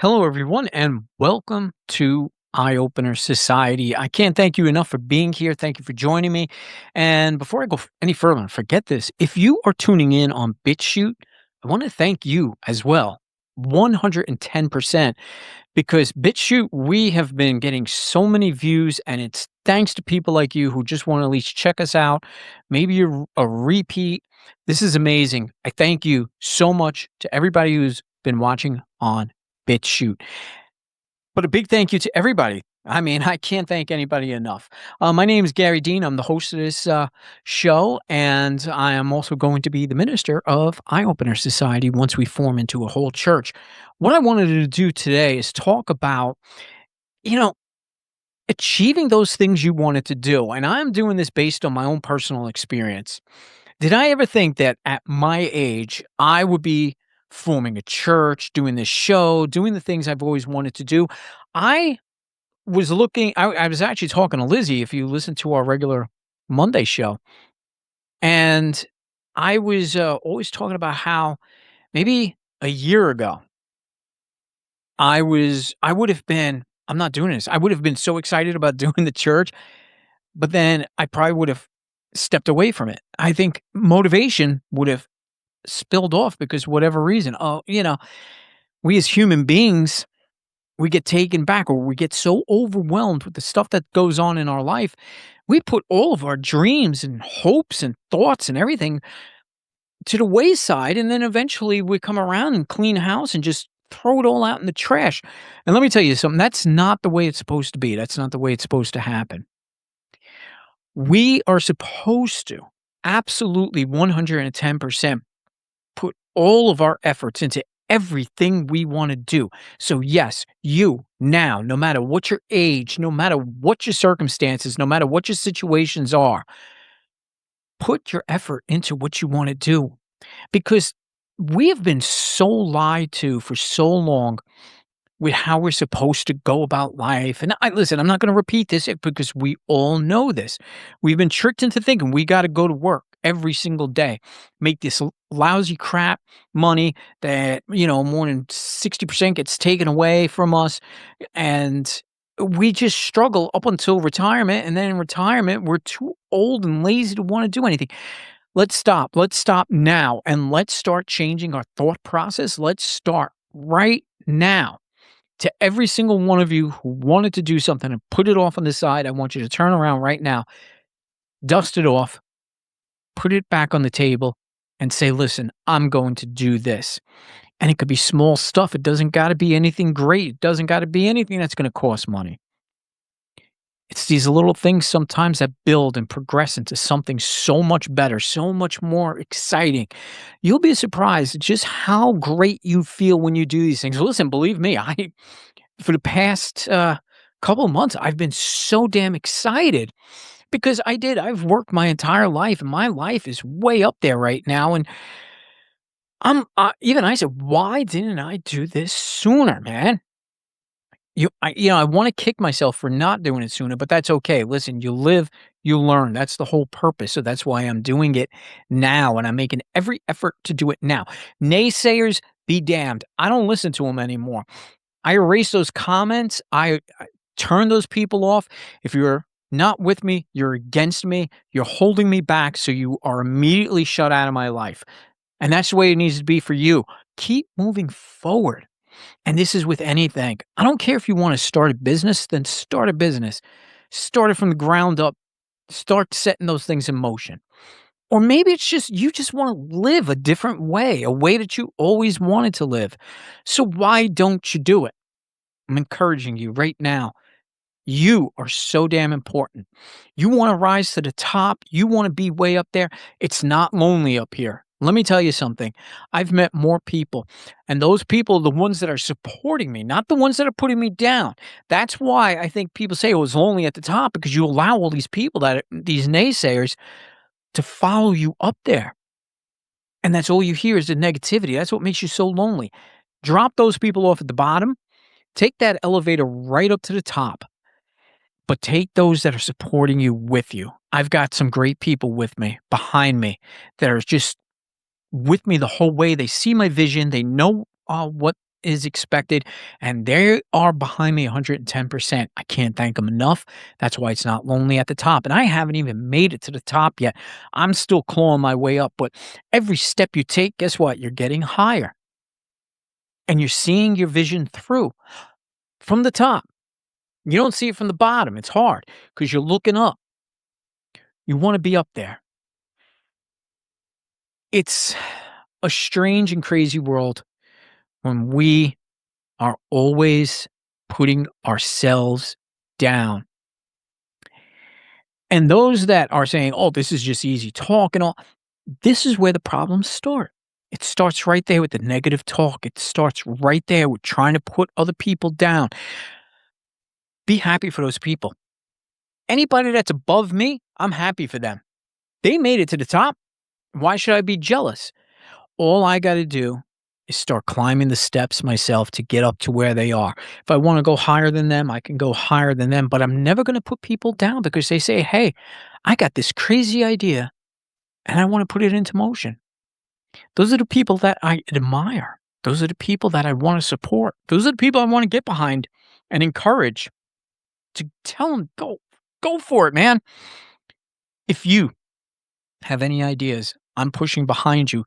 Hello, everyone, and welcome to Eye Opener Society. I can't thank you enough for being here. Thank you for joining me. And before I go any further, forget this. If you are tuning in on BitChute, I want to thank you as well, 110%, because BitChute, we have been getting so many views, and it's thanks to people like you who just want to at least check us out. Maybe you're a repeat. This is amazing. I thank you so much to everybody who's been watching on BitChute. But a big thank you to everybody. I mean, I can't thank anybody enough. My name is Gary Dean. I'm the host of this show, and I am also going to be the minister of Eye Opener Society once we form into a whole church. What I wanted to do today is talk about, you know, achieving those things you wanted to do. And I'm doing this based on my own personal experience. Did I ever think that at my age, I would be forming a church, doing this show, doing the things I've always wanted to do? I was I was actually talking to Lizzie, if you listen to our regular Monday show, and I was always talking about how maybe a year ago, I would have been, I'm not doing this. I would have been so excited about doing the church, but then I probably would have stepped away from it. I think motivation would have spilled off because whatever reason. Oh, we as human beings, we get taken back or we get so overwhelmed with the stuff that goes on in our life. We put all of our dreams and hopes and thoughts and everything to the wayside. And then eventually we come around and clean house and just throw it all out in the trash. And let me tell you something, that's not the way it's supposed to be. That's not the way it's supposed to happen. We are supposed to absolutely 110% put all of our efforts into everything we want to do. So, yes, you now, no matter what your age, no matter what your circumstances, no matter what your situations are, put your effort into what you want to do because we have been so lied to for so long with how we're supposed to go about life. And listen, I'm not going to repeat this because we all know this. We've been tricked into thinking we got to go to work every single day, make this lousy crap money that, more than 60% gets taken away from us. And we just struggle up until retirement. And then in retirement, we're too old and lazy to want to do anything. Let's stop. Let's stop now. And let's start changing our thought process. Let's start right now. To every single one of you who wanted to do something and put it off on the side, I want you to turn around right now, dust it off, put it back on the table, and say, listen, I'm going to do this. And it could be small stuff. It doesn't got to be anything great. It doesn't got to be anything that's going to cost money. It's these little things sometimes that build and progress into something so much better, so much more exciting. You'll be surprised just how great you feel when you do these things. Listen, believe me, for the past couple of months, I've been so damn excited because I've worked my entire life and my life is way up there right now. And even I said, why didn't I do this sooner, man? I want to kick myself for not doing it sooner, but that's okay. Listen, you live, you learn. That's the whole purpose. So that's why I'm doing it now, and I'm making every effort to do it now. Naysayers, be damned. I don't listen to them anymore. I erase those comments. I turn those people off. If you're not with me, you're against me. You're holding me back, so you are immediately shut out of my life. And that's the way it needs to be for you. Keep moving forward. And this is with anything. I don't care if you want to start a business, then start a business. Start it from the ground up. Start setting those things in motion. Or maybe it's just you just want to live a different way, a way that you always wanted to live. So why don't you do it? I'm encouraging you right now. You are so damn important. You want to rise to the top. You want to be way up there. It's not lonely up here. Let me tell you something. I've met more people, and those people are the ones that are supporting me, not the ones that are putting me down. That's why I think people say it was lonely at the top because you allow all these people these naysayers to follow you up there. And that's all you hear is the negativity. That's what makes you so lonely. Drop those people off at the bottom. Take that elevator right up to the top. But take those that are supporting you with you. I've got some great people with me, behind me, that are just with me the whole way. They see my vision. They know what is expected, and they are behind me 110%. I can't thank them enough. That's why it's not lonely at the top. And I haven't even made it to the top yet. I'm still clawing my way up, but every step you take, guess what? You're getting higher and you're seeing your vision through from the top. You don't see it from the bottom. It's hard because you're looking up. You want to be up there. It's a strange and crazy world when we are always putting ourselves down. And those that are saying, oh, this is just easy talk and all, this is where the problems start. It starts right there with the negative talk. It starts right there with trying to put other people down. Be happy for those people. Anybody that's above me, I'm happy for them. They made it to the top. Why should I be jealous? All I got to do is start climbing the steps myself to get up to where they are. If I want to go higher than them, I can go higher than them, but I'm never going to put people down because they say, hey, I got this crazy idea and I want to put it into motion. Those are the people that I admire. Those are the people that I want to support. Those are the people I want to get behind and encourage to tell them, go for it, man. If you have any ideas, I'm pushing behind you.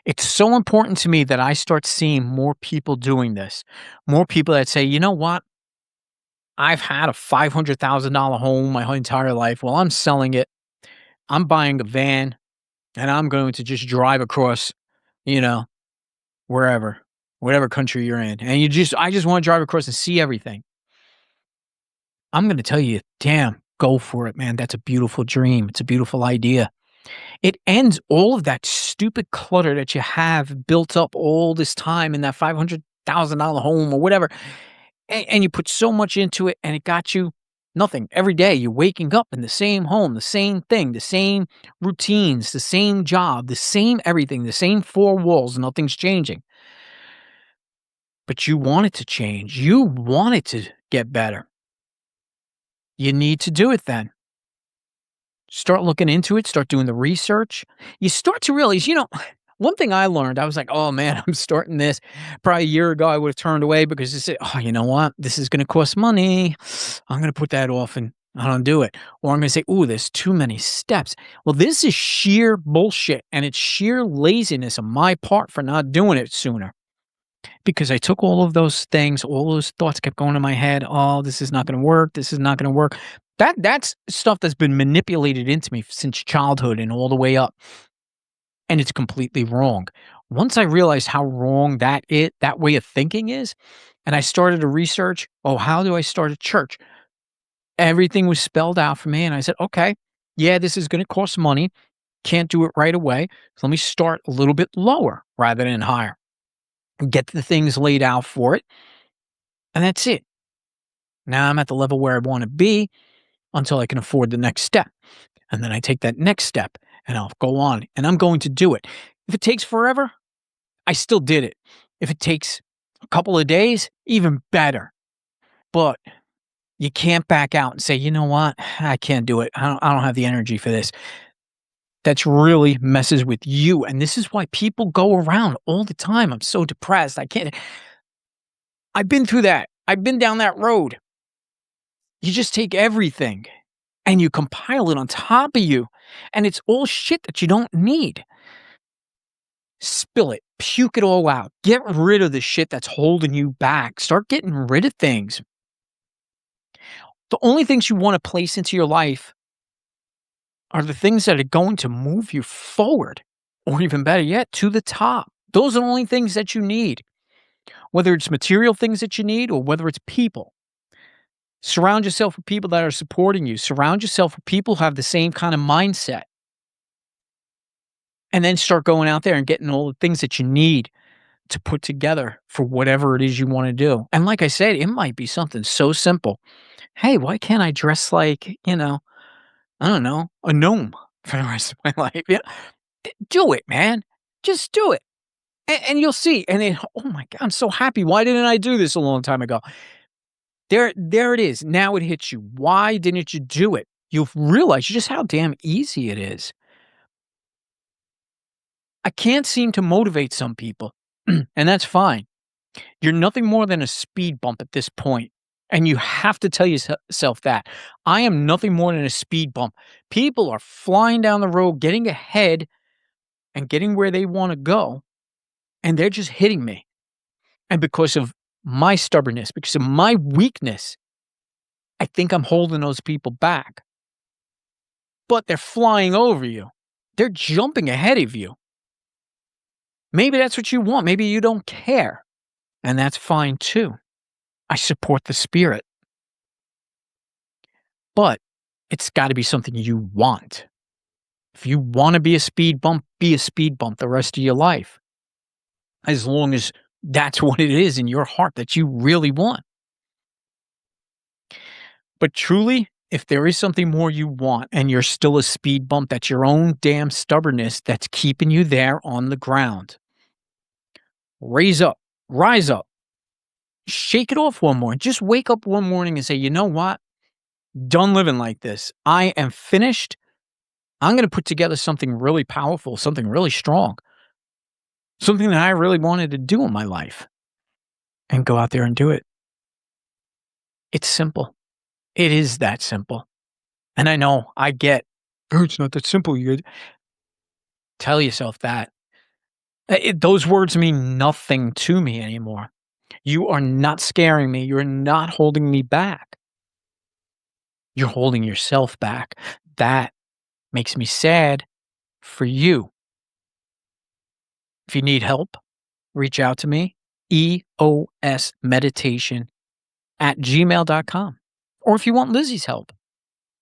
It's so important to me that I start seeing more people doing this. More people that say, you know what? I've had a $500,000 home my entire life. Well, I'm selling it. I'm buying a van and I'm going to just drive across, you know, wherever, whatever country you're in. And I just want to drive across and see everything. I'm going to tell you, damn, go for it, man. That's a beautiful dream. It's a beautiful idea. It ends all of that stupid clutter that you have built up all this time in that $500,000 home or whatever. And you put so much into it and it got you nothing. Every day you're waking up in the same home, the same thing, the same routines, the same job, the same everything, the same four walls. Nothing's changing. But you want it to change. You want it to get better. You need to do it then. Start looking into it, start doing the research. You start to realize, one thing I learned, I was like, oh man, I'm starting this. Probably a year ago, I would have turned away because I said, oh, you know what? This is going to cost money. I'm going to put that off and I don't do it. Or I'm going to say, ooh, there's too many steps. Well, this is sheer bullshit and it's sheer laziness on my part for not doing it sooner. Because I took all of those things, all those thoughts kept going in my head. Oh, this is not going to work. This is not going to work. That's stuff that's been manipulated into me since childhood and all the way up. And it's completely wrong. Once I realized how wrong that way of thinking is, and I started to research, oh, how do I start a church? Everything was spelled out for me. And I said, okay, yeah, this is going to cost money. Can't do it right away. So let me start a little bit lower rather than higher. Get the things laid out for it. And that's it. Now I'm at the level where I want to be until I can afford the next step. And then I take that next step and I'll go on and I'm going to do it. If it takes forever, I still did it. If it takes a couple of days, even better. But you can't back out and say, you know what? I can't do it. I don't have the energy for this. That's really messes with you. And this is why people go around all the time. I'm so depressed. I can't. I've been through that. I've been down that road. You just take everything and you compile it on top of you. And it's all shit that you don't need. Spill it, puke it all out. Get rid of the shit that's holding you back. Start getting rid of things. The only things you want to place into your life are the things that are going to move you forward, or even better yet, to the top. Those are the only things that you need. Whether it's material things that you need or whether it's people. Surround yourself with people that are supporting you. Surround yourself with people who have the same kind of mindset. And then start going out there and getting all the things that you need to put together for whatever it is you want to do. And like I said, it might be something so simple. Hey, why can't I dress like, I don't know, a gnome for the rest of my life? Yeah. Do it, man. Just do it. And you'll see. And then, oh my God, I'm so happy. Why didn't I do this a long time ago? There it is. Now it hits you. Why didn't you do it? You'll realize just how damn easy it is. I can't seem to motivate some people, and that's fine. You're nothing more than a speed bump at this point, and you have to tell yourself that. I am nothing more than a speed bump. People are flying down the road, getting ahead and getting where they wanna go, and they're just hitting me. And because of my stubbornness, because of my weakness, I think I'm holding those people back. But they're flying over you. They're jumping ahead of you. Maybe that's what you want. Maybe you don't care, and that's fine too. I support the spirit, but it's gotta be something you want. If you wanna be a speed bump the rest of your life, as long as that's what it is in your heart that you really want. But truly, if there is something more you want and you're still a speed bump, that's your own damn stubbornness that's keeping you there on the ground. Raise up, rise up, shake it off one morning. Just wake up one morning and say, you know what? Done living like this. I am finished. I'm going to put together something really powerful, something really strong, something that I really wanted to do in my life, and go out there and do it. It's simple. It is that simple. And I know I get, oh, it's not that simple. You tell yourself that. Those words mean nothing to me anymore. You are not scaring me. You're not holding me back. You're holding yourself back. That makes me sad for you. If you need help, reach out to me, eosmeditation@gmail.com. Or if you want Lizzie's help,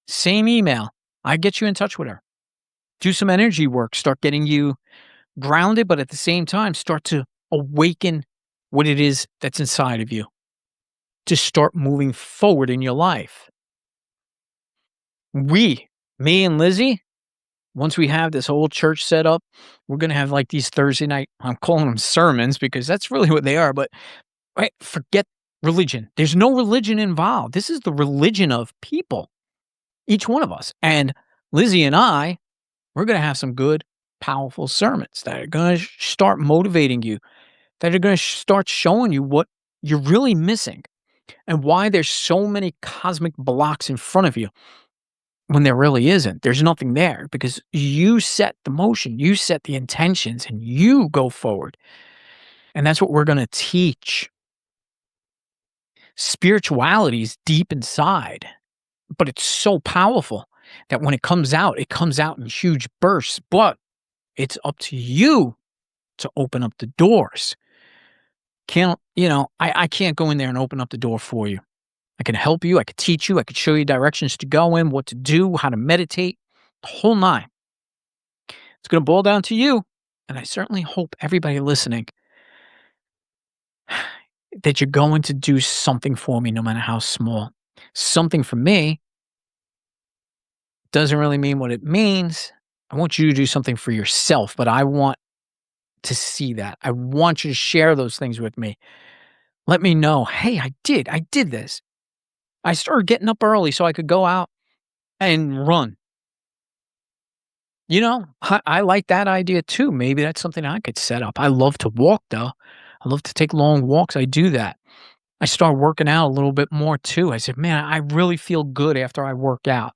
same email. I get you in touch with her. Do some energy work, start getting you grounded, but at the same time, start to awaken what it is that's inside of you to start moving forward in your life. Me and Lizzie, once we have this whole church set up, we're going to have like these Thursday night, I'm calling them sermons because that's really what they are, but right, forget religion. There's no religion involved. This is the religion of people, each one of us. And Lizzie and I, we're going to have some good, powerful sermons that are going to start motivating you, that are going to start showing you what you're really missing and why there's so many cosmic blocks in front of you when there really isn't. There's nothing there because you set the motion, you set the intentions, and you go forward. And that's what we're going to teach. Spirituality is deep inside, but it's so powerful that when it comes out in huge bursts. But it's up to you to open up the doors. I can't go in there and open up the door for you. I can help you. I could teach you. I could show you directions to go in, what to do, how to meditate, the whole nine. It's going to boil down to you. And I certainly hope everybody listening that you're going to do something for me, no matter how small. Something for me doesn't really mean what it means. I want you to do something for yourself, but I want to see that. I want you to share those things with me. Let me know, hey, I did this. I started getting up early so I could go out and run. I like that idea too. Maybe that's something I could set up. I love to walk though. I love to take long walks. I do that. I start working out a little bit more too. I said, man, I really feel good after I work out.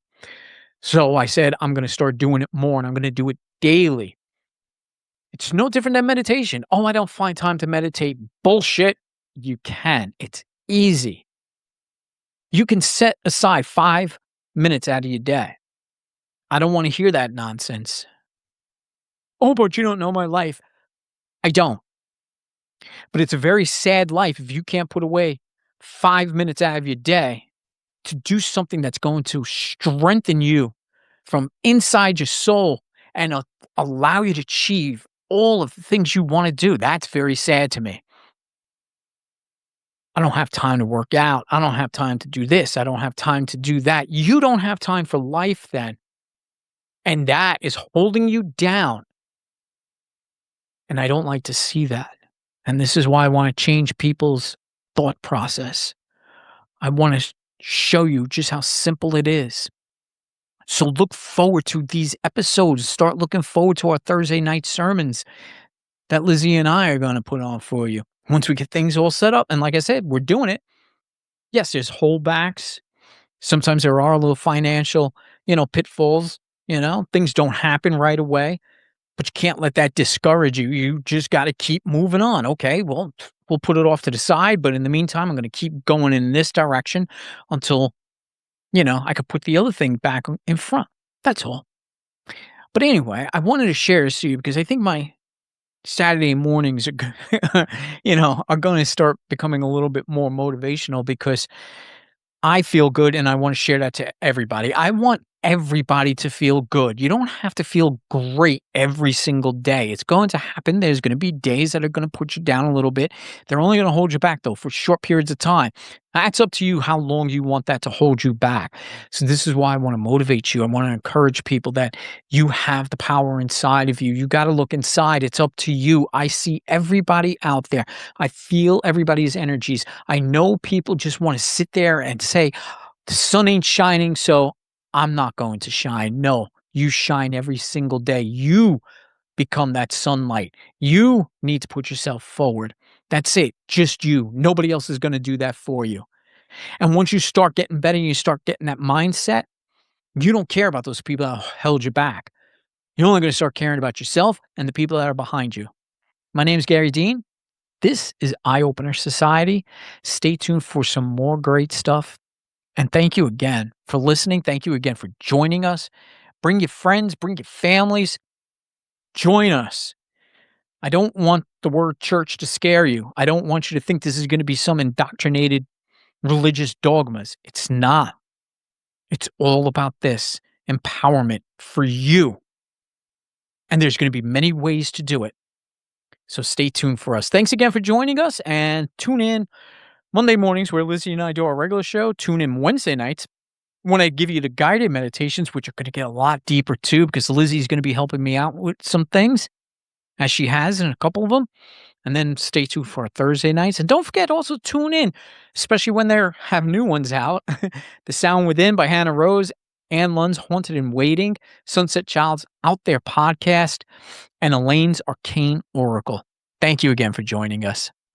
So I said, I'm going to start doing it more and I'm going to do it daily. It's no different than meditation. Oh, I don't find time to meditate. Bullshit. You can. It's easy. You can set aside 5 minutes out of your day. I don't want to hear that nonsense. Oh, but you don't know my life. I don't. But it's a very sad life if you can't put away 5 minutes out of your day to do something that's going to strengthen you from inside your soul and allow you to achieve all of the things you want to do. That's very sad to me. I don't have time to work out. I don't have time to do this. I don't have time to do that. You don't have time for life then. And that is holding you down. And I don't like to see that. And this is why I want to change people's thought process. I want to show you just how simple it is. So look forward to these episodes. Start looking forward to our Thursday night sermons that Lizzie and I are going to put on for you. Once we get things all set up, and like I said, we're doing it. Yes, there's holdbacks. Sometimes there are little financial, pitfalls. Things don't happen right away, but you can't let that discourage you. You just got to keep moving on. Okay, well, we'll put it off to the side, but in the meantime, I'm going to keep going in this direction until, I could put the other thing back in front. That's all. But anyway, I wanted to share this to you because I think my Saturday mornings are, are going to start becoming a little bit more motivational because I feel good and I want to share that to everybody. I want everybody to feel good. You don't have to feel great every single day. It's going to happen. There's going to be days that are going to put you down a little bit. They're only going to hold you back though for short periods of time. That's up to you how long you want that to hold you back. So this is why I want to motivate you. I want to encourage people that you have the power inside of you. You got to look inside. It's up to you. I see everybody out there. I feel everybody's energies. I know people just want to sit there and say, the sun ain't shining, so I'm not going to shine. No, you shine every single day. You become that sunlight. You need to put yourself forward. That's it. Just you. Nobody else is going to do that for you. And once you start getting better, you start getting that mindset, you don't care about those people that held you back. You're only going to start caring about yourself and the people that are behind you. My name is Gary Dean. This is Eye Opener Society. Stay tuned for some more great stuff. And thank you again for listening. Thank you again for joining us. Bring your friends, bring your families. Join us. I don't want the word church to scare you. I don't want you to think this is going to be some indoctrinated religious dogmas. It's not. It's all about this empowerment for you. And there's going to be many ways to do it. So stay tuned for us. Thanks again for joining us and tune in Monday mornings where Lizzie and I do our regular show. Tune in Wednesday nights when I give you the guided meditations, which are going to get a lot deeper too, because Lizzie's going to be helping me out with some things as she has in a couple of them. And then stay tuned for our Thursday nights. And don't forget also tune in, especially when they have new ones out. The Sound Within by Hannah Rose, Ann Lund's Haunted and Waiting, Sunset Child's Out There podcast, and Elaine's Arcane Oracle. Thank you again for joining us.